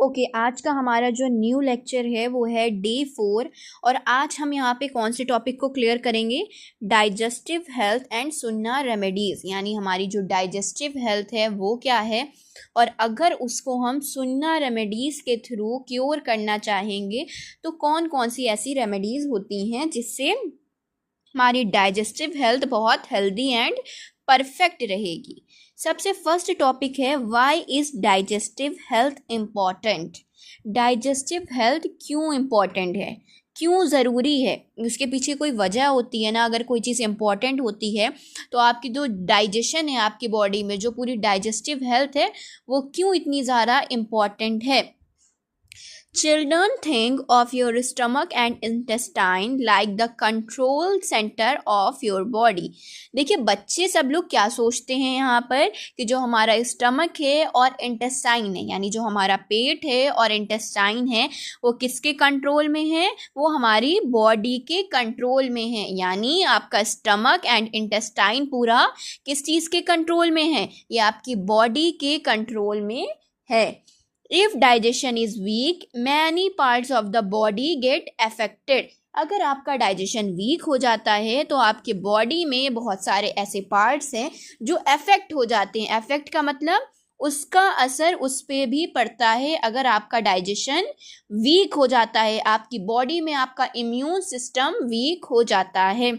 Okay आज का हमारा जो न्यू लेक्चर है वो है डे 4। और आज हम यहाँ पे कौन से टॉपिक को क्लियर करेंगे? डाइजेस्टिव हेल्थ एंड सुन्ना रेमेडीज, यानी हमारी जो डाइजेस्टिव हेल्थ है वो क्या है और अगर उसको हम सुन्ना रेमेडीज के थ्रू क्योर करना चाहेंगे तो कौन कौन सी ऐसी रेमेडीज होती हैं जिससे हमारी डाइजेस्टिव हेल्थ बहुत हेल्दी एंड परफेक्ट रहेगी। सबसे फर्स्ट टॉपिक है why is digestive health important. Digestive health क्यों इम्पॉर्टेंट है, क्यों ज़रूरी है? उसके पीछे कोई वजह होती है ना। अगर कोई चीज़ इम्पॉर्टेंट होती है तो आपकी जो डाइजेशन है आपकी बॉडी में, जो पूरी डाइजेस्टिव हेल्थ है वो क्यों इतनी ज़्यादा इम्पॉर्टेंट है। Children think of your stomach and intestine like the control center of your body। देखिए बच्चे सब लोग क्या सोचते हैं यहाँ पर कि जो हमारा स्टमक है और इंटेस्टाइन है, यानी जो हमारा पेट है और इंटेस्टाइन है वो किसके कंट्रोल में है? वो हमारी बॉडी के कंट्रोल में है। यानी आपका स्टमक एंड इंटेस्टाइन पूरा किस चीज़ के कंट्रोल में है? ये आपकी बॉडी के कंट्रोल में है। If digestion is weak, many parts of the body get affected। अगर आपका डाइजेशन वीक हो जाता है तो आपके बॉडी में बहुत सारे ऐसे पार्ट्स हैं जो अफेक्ट हो जाते हैं। अफेक्ट का मतलब उसका असर उस पर भी पड़ता है। अगर आपका डाइजेशन वीक हो जाता है, आपकी बॉडी में आपका इम्यून सिस्टम वीक हो जाता है।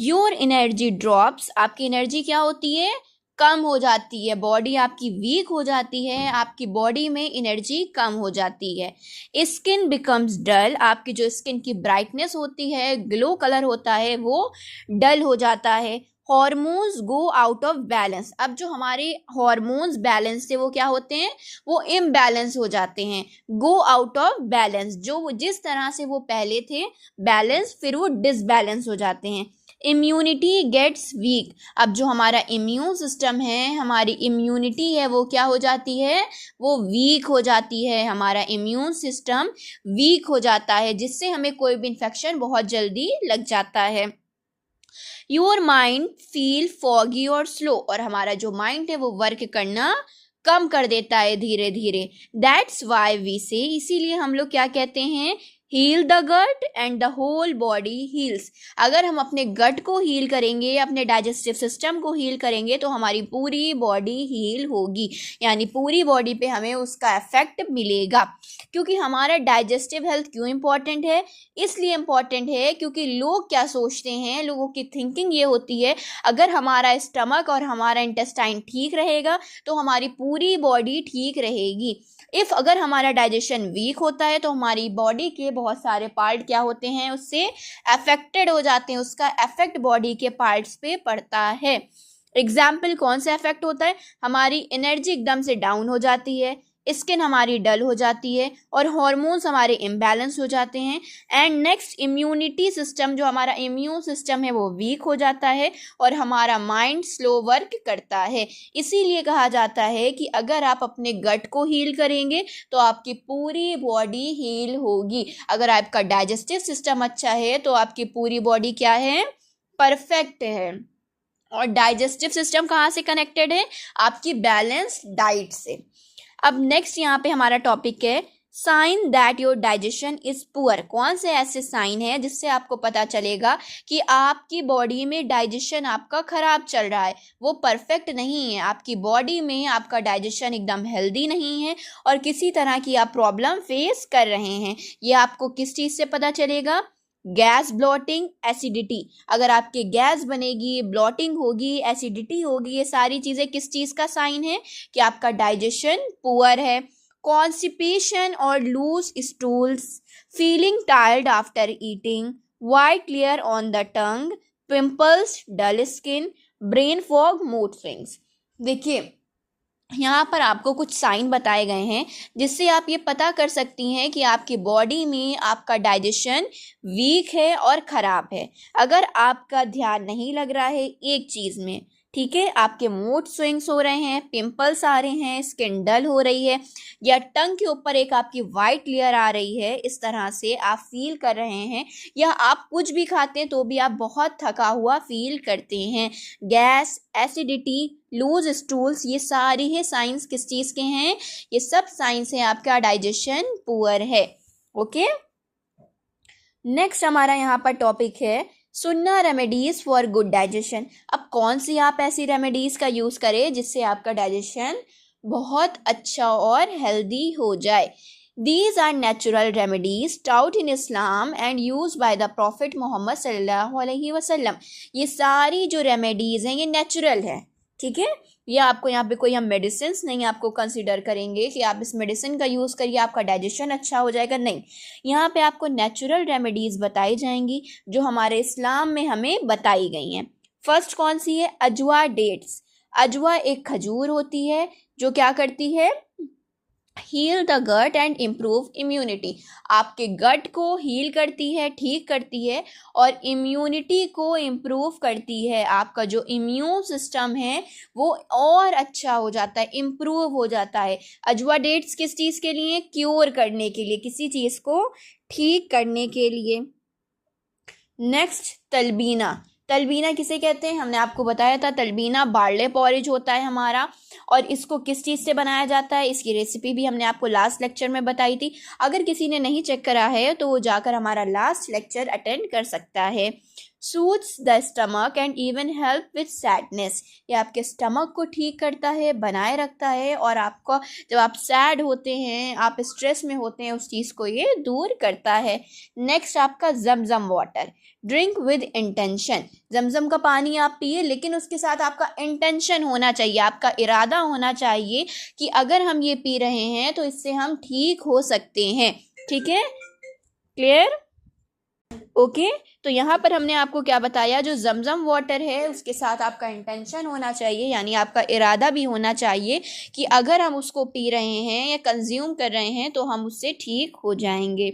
योर एनर्जी ड्रॉप्स, आपकी एनर्जी क्या होती है? कम हो जाती है। बॉडी आपकी वीक हो जाती है, आपकी बॉडी में एनर्जी कम हो जाती है। स्किन बिकम्स डल, आपकी जो स्किन की ब्राइटनेस होती है, ग्लो कलर होता है, वो डल हो जाता है। Hormones go out of balance, अब जो हमारे हॉर्मोन्स बैलेंस थे वो क्या होते हैं? वो इम्बैलेंस हो जाते हैं। गो आउट ऑफ बैलेंस, जो जिस तरह से वो पहले थे बैलेंस, फिर वो डिसबैलेंस हो जाते हैं। इम्यूनिटी गेट्स वीक, अब जो हमारा इम्यून सिस्टम है, हमारी इम्यूनिटी है, वो क्या हो जाती है? वो वीक हो जाती है। हमारा इम्यून सिस्टम वीक हो जाता है जिससे हमें कोई भी इन्फेक्शन बहुत जल्दी लग जाता है। योर माइंड फील फॉगी और स्लो, और हमारा जो माइंड है वो वर्क करना कम कर देता है धीरे धीरे। दैट्स वाई वी से, इसीलिए हम लोग क्या कहते हैं? Heal the gut and the whole body heals. अगर हम अपने गट को हील करेंगे, अपने डाइजेस्टिव सिस्टम को हील करेंगे तो हमारी पूरी बॉडी हील होगी, यानी पूरी बॉडी पे हमें उसका इफेक्ट मिलेगा। क्योंकि हमारा डाइजेस्टिव हेल्थ क्यों इम्पॉर्टेंट है? इसलिए इम्पॉर्टेंट है क्योंकि लोग क्या सोचते हैं, लोगों की थिंकिंग ये होती है अगर हमारा स्टमक और हमारा इंटेस्टाइन ठीक रहेगा तो हमारी पूरी बॉडी ठीक रहेगी। इफ़ अगर हमारा डाइजेशन वीक होता है तो हमारी बॉडी के बहुत सारे पार्ट क्या होते हैं? उससे अफेक्टेड हो जाते हैं, उसका इफेक्ट बॉडी के पार्ट्स पे पड़ता है। एग्जाम्पल कौन सा इफेक्ट होता है? हमारी एनर्जी एकदम से डाउन हो जाती है, स्किन हमारी डल हो जाती है और हॉर्मोन्स हमारे इम्बैलेंस हो जाते हैं। एंड नेक्स्ट, इम्यूनिटी सिस्टम, जो हमारा इम्यून सिस्टम है वो वीक हो जाता है और हमारा माइंड स्लो वर्क करता है। इसीलिए कहा जाता है कि अगर आप अपने गट को हील करेंगे तो आपकी पूरी बॉडी हील होगी। अगर आपका डाइजेस्टिव सिस्टम अच्छा है तो आपकी पूरी बॉडी क्या है? परफेक्ट है। और डाइजेस्टिव सिस्टम कहाँ से कनेक्टेड है? आपकी बैलेंस्ड डाइट से। अब नेक्स्ट यहाँ पे हमारा टॉपिक है sign that your digestion is poor. कौन से ऐसे साइन है जिससे आपको पता चलेगा कि आपकी बॉडी में डाइजेशन आपका खराब चल रहा है, वो परफेक्ट नहीं है, आपकी बॉडी में आपका डाइजेशन एकदम हेल्दी नहीं है और किसी तरह की आप प्रॉब्लम फेस कर रहे हैं। ये आपको किस चीज़ से पता चलेगा? Gas, blotting, acidity. अगर आपके गैस बनेगी, ब्लॉटिंग होगी, एसिडिटी होगी, ये सारी चीज़ें किस चीज़ का साइन है? कि आपका डाइजेशन पुअर है। कॉन्स्टिपेशन और loose stools, feeling tired after eating, white clear on the tongue, pimples, dull skin, brain fog, mood swings. देखिए यहाँ पर आपको कुछ साइन बताए गए हैं जिससे आप ये पता कर सकती हैं कि आपकी बॉडी में आपका डाइजेशन वीक है और ख़राब है। अगर आपका ध्यान नहीं लग रहा है एक चीज़ में, ठीक है, आपके मूड स्विंग्स हो रहे हैं, पिंपल्स आ रहे हैं, स्किन डल हो रही है, या टंग के ऊपर एक आपकी वाइट लेयर आ रही है, इस तरह से आप फील कर रहे हैं, या आप कुछ भी खाते हैं तो भी आप बहुत थका हुआ फील करते हैं, गैस, एसिडिटी, लूज स्टूल्स, ये सारी है साइंस किस चीज़ के हैं? ये सब साइंस है आपका डाइजेशन पुअर है। ओके, नेक्स्ट हमारा यहाँ पर टॉपिक है सुन्ना रेमेडीज फॉर गुड डाइजेशन। अब कौन सी आप ऐसी रेमेडीज का यूज़ करें जिससे आपका डाइजेशन बहुत अच्छा और हेल्दी हो जाए। These are natural remedies taught in Islam and used by the Prophet Muhammad सल्लल्लाहु अलैहि वसल्लम। ये सारी जो रेमेडीज़ हैं ये नेचुरल है, ठीक है। ये आपको यहाँ पे कोई हम मेडिसिन नहीं आपको कंसिडर करेंगे कि आप इस मेडिसिन का यूज़ करिए आपका डाइजेशन अच्छा हो जाएगा, नहीं। यहाँ पे आपको नेचुरल रेमेडीज़ बताई जाएंगी जो हमारे इस्लाम में हमें बताई गई हैं। फर्स्ट कौन सी है? अजवा डेट्स। अजवा एक खजूर होती है जो क्या करती है? Heal the gut and improve immunity. आपके गट को हील करती है, ठीक करती है, और इम्यूनिटी को इम्प्रूव करती है। आपका जो इम्यून सिस्टम है वो और अच्छा हो जाता है, इम्प्रूव हो जाता है। अजवा डेट्स किस चीज़ के लिए? क्योर करने के लिए, किसी चीज़ को ठीक करने के लिए। नेक्स्ट तलबीना। तलबीना किसे कहते हैं? हमने आपको बताया था तलबीना बार्ले पॉरेज होता है हमारा, और इसको किस चीज़ से बनाया जाता है इसकी रेसिपी भी हमने आपको लास्ट लेक्चर में बताई थी। अगर किसी ने नहीं चेक करा है तो वो जाकर हमारा लास्ट लेक्चर अटेंड कर सकता है। Soothes the stomach and even help with sadness. ये आपके स्टमक को ठीक करता है, बनाए रखता है, और आपको जब आप सैड होते हैं, आप स्ट्रेस में होते हैं, उस चीज़ को ये दूर करता है। नेक्स्ट आपका Zamzam water. Drink with intention. Zamzam का पानी आप पिए, लेकिन उसके साथ आपका इंटेंशन होना चाहिए, आपका इरादा होना चाहिए कि अगर हम ये पी रहे हैं तो इससे हम ठीक हो सकते हैं। ठीक है, क्लियर? ओके, तो यहाँ पर हमने आपको क्या बताया, जो जमजम वाटर है उसके साथ आपका इंटेंशन होना चाहिए, यानी आपका इरादा भी होना चाहिए कि अगर हम उसको पी रहे हैं या कंज्यूम कर रहे हैं तो हम उससे ठीक हो जाएंगे।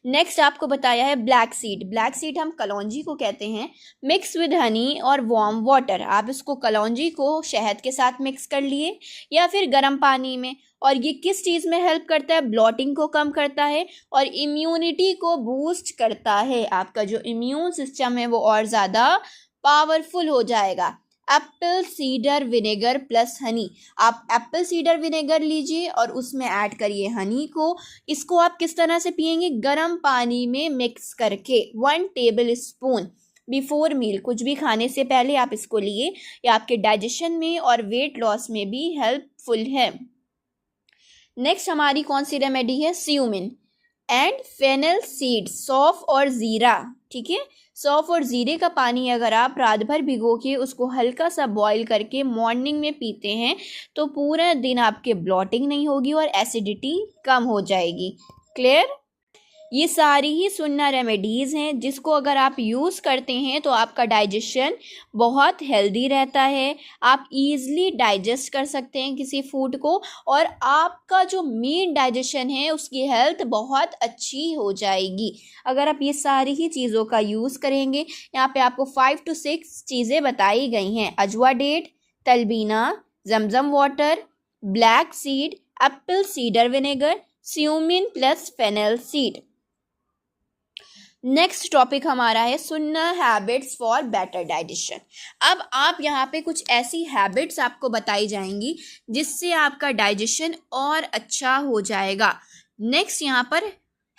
नेक्स्ट आपको बताया है ब्लैक सीड। ब्लैक सीड हम कलौंजी को कहते हैं। मिक्स विद हनी और वार्म वाटर। आप इसको कलौंजी को शहद के साथ मिक्स कर लिए या फिर गर्म पानी में, और ये किस चीज़ में हेल्प करता है? ब्लॉटिंग को कम करता है और इम्यूनिटी को बूस्ट करता है। आपका जो इम्यून सिस्टम है वो और ज़्यादा पावरफुल हो जाएगा। Apple cider vinegar plus Honey. आप एप्पल सीडर विनेगर लीजिए और उसमें ऐड करिए हनी को। इसको आप किस तरह से पिएंगे? गर्म पानी में मिक्स करके 1 टेबल स्पून बिफोर मील। कुछ भी खाने से पहले आप इसको लिए, ये आपके डाइजेशन में और वेट लॉस में भी हेल्पफुल है। नेक्स्ट हमारी कौन सी रेमेडी है? स्यूमिन एंड फेनल सीड, सौंफ और ज़ीरा। ठीक है, सौंफ और ज़ीरे का पानी अगर आप रात भर भिगो के उसको हल्का सा बॉईल करके मॉर्निंग में पीते हैं तो पूरा दिन आपके ब्लॉटिंग नहीं होगी और एसिडिटी कम हो जाएगी। क्लियर? ये सारी ही सुन्ना रेमेडीज़ हैं जिसको अगर आप यूज़ करते हैं तो आपका डाइजेशन बहुत हेल्दी रहता है, आप इजीली डाइजेस्ट कर सकते हैं किसी फूड को, और आपका जो मेन डाइजेशन है उसकी हेल्थ बहुत अच्छी हो जाएगी अगर आप ये सारी ही चीज़ों का यूज़ करेंगे। यहाँ पे आपको 5 to 6 चीज़ें बताई गई हैं। अजवा डेट, तलबीना, Zamzam water, black seed, apple cider vinegar, cumin plus fennel seed. Next topic हमारा है सुन्ना हैबिट्स फॉर बेटर डाइजेशन। अब आप यहाँ पे कुछ ऐसी हैबिट्स आपको बताई जाएंगी जिससे आपका डाइजेशन और अच्छा हो जाएगा। नेक्स्ट यहाँ पर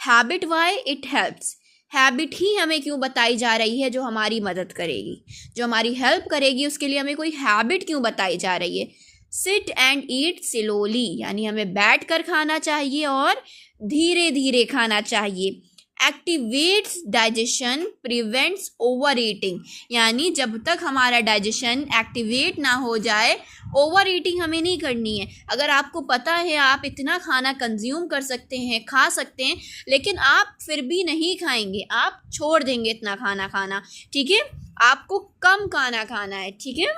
habit, why it helps. Habit ही हमें क्यों बताई जा रही है जो हमारी मदद करेगी, जो हमारी हेल्प करेगी, उसके लिए हमें कोई हैबिट क्यों बताई जा रही है? सिट एंड ईट स्लोली, यानी हमें बैठ कर खाना चाहिए और धीरे धीरे खाना चाहिए। Activates digestion, prevents over eating, यानी जब तक हमारा डाइजेशन एक्टिवेट ना हो जाए ओवर ईटिंग हमें नहीं करनी है। अगर आपको पता है आप इतना खाना कंज्यूम कर सकते हैं, खा सकते हैं, लेकिन आप फिर भी नहीं खाएंगे, आप छोड़ देंगे इतना खाना खाना, ठीक है, आपको कम खाना खाना है। ठीक है,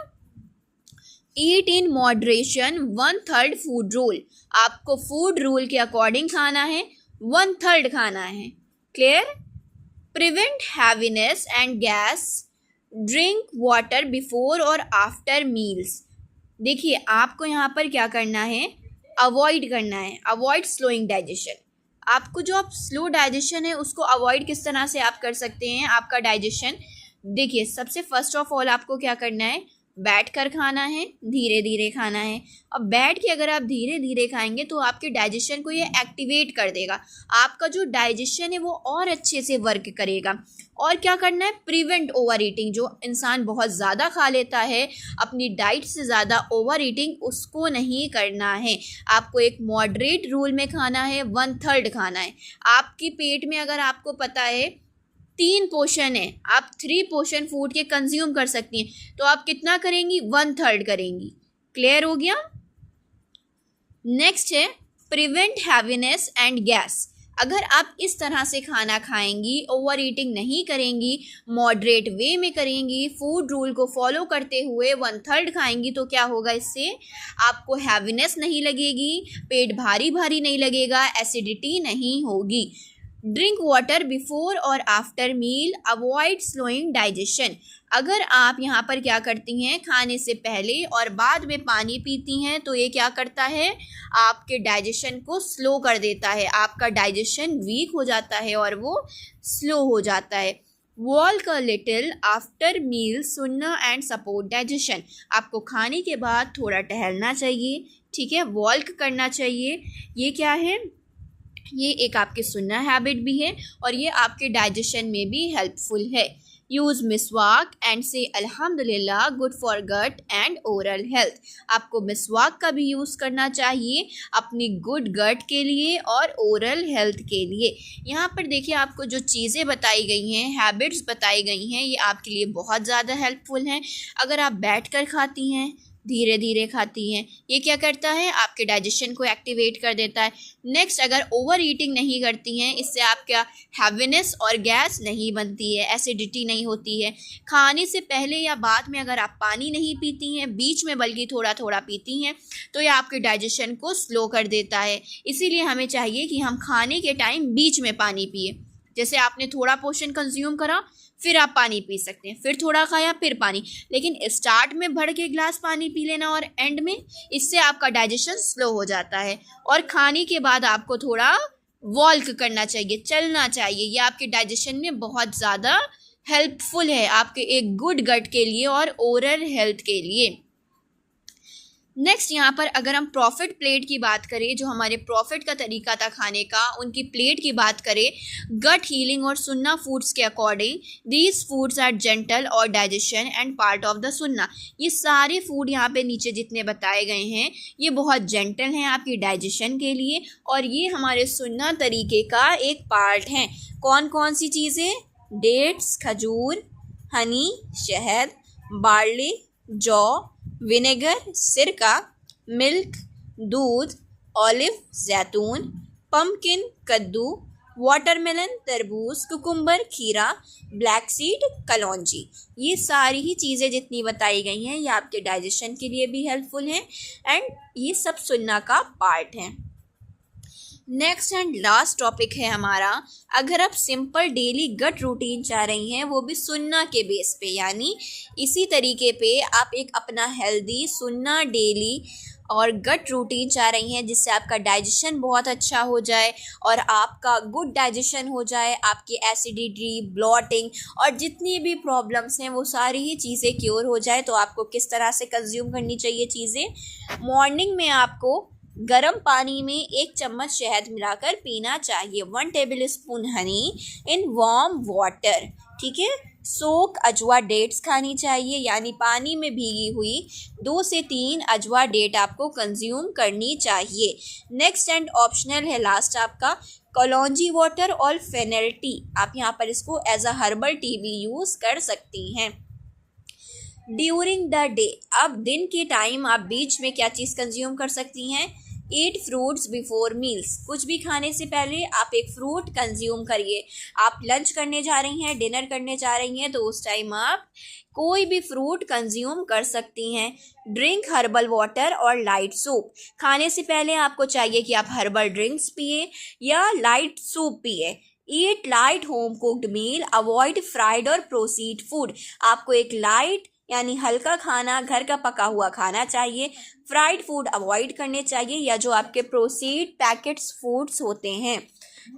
ईट इन मॉडरेशन 1/3 फूड रूल। आपको फूड रूल के अकॉर्डिंग खाना है, 1/3 खाना है। Clear? Prevent heaviness and gas drink water before और आफ्टर मील्स। देखिए आपको यहाँ पर क्या करना है, अवॉइड करना है, अवॉइड स्लोइंग डाइजेशन। आपको जो आप स्लो डाइजेशन है उसको अवॉइड किस तरह से आप कर सकते हैं आपका डाइजेशन। देखिए सबसे फर्स्ट ऑफ ऑल आपको क्या करना है, बैठ कर खाना है, धीरे धीरे खाना है। अब बैठ के अगर आप धीरे धीरे खाएंगे तो आपके डाइजेशन को ये एक्टिवेट कर देगा, आपका जो डाइजेशन है वो और अच्छे से वर्क करेगा। और क्या करना है, प्रिवेंट ओवर ईटिंग। जो इंसान बहुत ज़्यादा खा लेता है अपनी डाइट से ज़्यादा, ओवर ईटिंग उसको नहीं करना है। आपको एक मॉडरेट रूल में खाना है, 1/3 खाना है। आपके पेट में अगर आपको पता है 3 पोर्शन है, आप 3 पोर्शन फूड के कंज्यूम कर सकती हैं, तो आप कितना करेंगी, 1/3 करेंगी। क्लियर हो गया। नेक्स्ट है प्रिवेंट हैवीनेस एंड गैस। अगर आप इस तरह से खाना खाएंगी, ओवर ईटिंग नहीं करेंगी, मॉडरेट वे में करेंगी, फूड रूल को फॉलो करते हुए 1/3 खाएंगी, तो क्या होगा, इससे आपको हैवीनेस नहीं लगेगी, पेट भारी भारी नहीं लगेगा, एसिडिटी नहीं होगी। ड्रिंक वाटर बिफोर और after meal, avoid slowing digestion. अगर आप यहाँ पर क्या करती हैं, खाने से पहले और बाद में पानी पीती हैं तो ये क्या करता है, आपके डाइजेशन को स्लो कर देता है, आपका डाइजेशन वीक हो जाता है और वो स्लो हो जाता है। Walk a little after meal, सुन्ना एंड सपोर्ट डाइजेशन। आपको खाने के बाद थोड़ा टहलना चाहिए, ठीक है, वॉक करना चाहिए। ये क्या है, ये एक आपकी सुन्ना हैबिट भी है और ये आपके डाइजेशन में भी हेल्पफुल है। यूज़ मिसवाक एंड से अल्हम्दुलिल्लाह, good for gut and oral health. आपको मिसवाक का भी यूज़ करना चाहिए अपनी गुड गट के लिए और ओरल हेल्थ के लिए। यहाँ पर देखिए आपको जो चीज़ें बताई गई हैं, हैबिट्स बताई गई हैं, ये आपके लिए बहुत ज़्यादा हेल्पफुल हैं। अगर आप बैठ कर खाती हैं, धीरे धीरे खाती हैं, ये क्या करता है, आपके डाइजेशन को एक्टिवेट कर देता है। नेक्स्ट, अगर ओवर ईटिंग नहीं करती हैं, इससे आपका हैवीनेस और गैस नहीं बनती है, एसिडिटी नहीं होती है। खाने से पहले या बाद में अगर आप पानी नहीं पीती हैं, बीच में बल्कि थोड़ा थोड़ा पीती हैं, तो ये आपके डाइजेशन को स्लो कर देता है। इसीलिए हमें चाहिए कि हम खाने के टाइम बीच में पानी पिए। जैसे आपने थोड़ा पोर्शन कंज्यूम करा, फिर आप पानी पी सकते हैं, फिर थोड़ा खाया फिर पानी, लेकिन स्टार्ट में भर के ग्लास पानी पी लेना और एंड में, इससे आपका डाइजेशन स्लो हो जाता है। और खाने के बाद आपको थोड़ा वॉक करना चाहिए, चलना चाहिए, ये आपके डाइजेशन में बहुत ज़्यादा हेल्पफुल है, आपके एक गुड गट के लिए और ओरल हेल्थ के लिए। नेक्स्ट, यहाँ पर अगर हम प्रॉफिट प्लेट की बात करें, जो हमारे प्रॉफिट का तरीका था खाने का, उनकी प्लेट की बात करें, गट हीलिंग और सुन्ना फूड्स के according, these foods are gentle और digestion and part of the सुन्ना। ये सारे फूड यहाँ पे नीचे जितने बताए गए हैं, ये बहुत जेंटल हैं आपकी डाइजेशन के लिए और ये हमारे सुन्ना तरीके का एक पार्ट हैं। कौन कौन सी चीज़ें, डेट्स, खजूर, हनी, शहद, बार्ली, जौ, विनेगर, सिरका, मिल्क, दूध, ऑलिव, जैतून, पम्पकिन, कद्दू, वाटरमेलन, तरबूज, कुकुम्बर, खीरा, ब्लैक सीड, कलौंजी। ये सारी ही चीज़ें जितनी बताई गई हैं, ये आपके डाइजेशन के लिए भी हेल्पफुल हैं एंड ये सब सुन्ना का पार्ट हैं। नेक्स्ट एंड लास्ट टॉपिक है हमारा, अगर आप सिंपल डेली गट रूटीन चाह रही हैं, वो भी सुन्ना के बेस पे, यानी इसी तरीके पे आप एक अपना हेल्दी सुन्ना डेली और गट रूटीन चाह रही हैं, जिससे आपका डाइजेशन बहुत अच्छा हो जाए और आपका गुड डाइजेशन हो जाए, आपकी एसिडिटी, ब्लॉटिंग और जितनी भी प्रॉब्लम्स हैं वो सारी ही चीज़ें क्योर हो जाए, तो आपको किस तरह से कंज्यूम करनी चाहिए चीज़ें। मॉर्निंग में आपको गर्म पानी में 1 चम्मच शहद मिलाकर पीना चाहिए, 1 table spoon Honey in warm water, ठीक है। सोक अजवा डेट्स खानी चाहिए, यानी पानी में भीगी हुई 2 से 3 अजवा डेट आपको कंज्यूम करनी चाहिए। नेक्स्ट एंड ऑप्शनल है लास्ट आपका कलौंजी वाटर और फेनेल टी। आप यहाँ पर इसको एज अ हर्बल टी भी यूज़ कर सकती हैं। ड्यूरिंग द डे, अब दिन के टाइम आप बीच में क्या चीज़ कंज्यूम कर सकती हैं, ईट फ्रूट्स बिफोर मील्स। कुछ भी खाने से पहले आप एक फ्रूट कंज्यूम करिए। आप लंच करने जा रही हैं, डिनर करने जा रही हैं, तो उस टाइम आप कोई भी फ्रूट कंज्यूम कर सकती हैं। ड्रिंक हर्बल वाटर और लाइट सूप। खाने से पहले आपको चाहिए कि आप हर्बल ड्रिंक्स पिए या लाइट सूप पिए। Eat light home cooked meal, avoid fried और प्रोसीड फूड। आपको एक लाइट यानी हल्का खाना, घर का पका हुआ खाना चाहिए। फ्राइड फूड अवॉइड करने चाहिए, या जो आपके प्रोसीड पैकेट्स फूड्स होते हैं।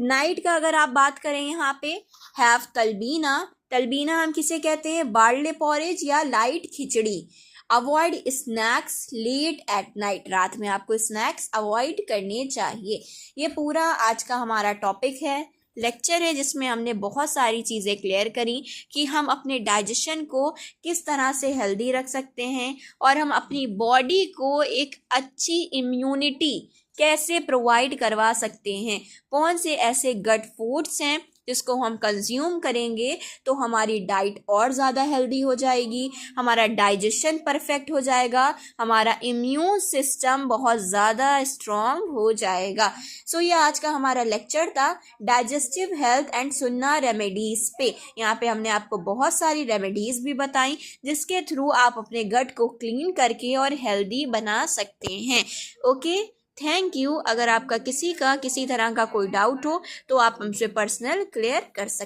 नाइट का अगर आप बात करें यहाँ पे, हैव तलबीना। तलबीना हम किसे कहते हैं? बार्ले पॉरेज या light khichdi. Avoid snacks late at night, रात में आपको स्नैक्स अवॉइड करने चाहिए। ये पूरा आज का हमारा टॉपिक है, लेक्चर है, जिसमें हमने बहुत सारी चीज़ें क्लियर करी कि हम अपने डाइजेशन को किस तरह से हेल्दी रख सकते हैं और हम अपनी बॉडी को एक अच्छी इम्यूनिटी कैसे प्रोवाइड करवा सकते हैं। कौन से ऐसे गट फूड्स हैं जिसको हम कंज्यूम करेंगे तो हमारी डाइट और ज़्यादा हेल्दी हो जाएगी, हमारा डाइजेशन परफेक्ट हो जाएगा, हमारा इम्यून सिस्टम बहुत ज़्यादा स्ट्रॉन्ग हो जाएगा। सो ये आज का हमारा लेक्चर था डाइजेस्टिव हेल्थ एंड सुन्ना रेमेडीज़ पे। यहाँ पे हमने आपको बहुत सारी रेमेडीज़ भी बताई जिसके थ्रू आप अपने गट को क्लीन करके और हेल्दी बना सकते हैं। Okay, thank you. अगर आपका किसी तरह का कोई डाउट हो तो आप हमसे पर्सनल क्लियर कर सकते हैं।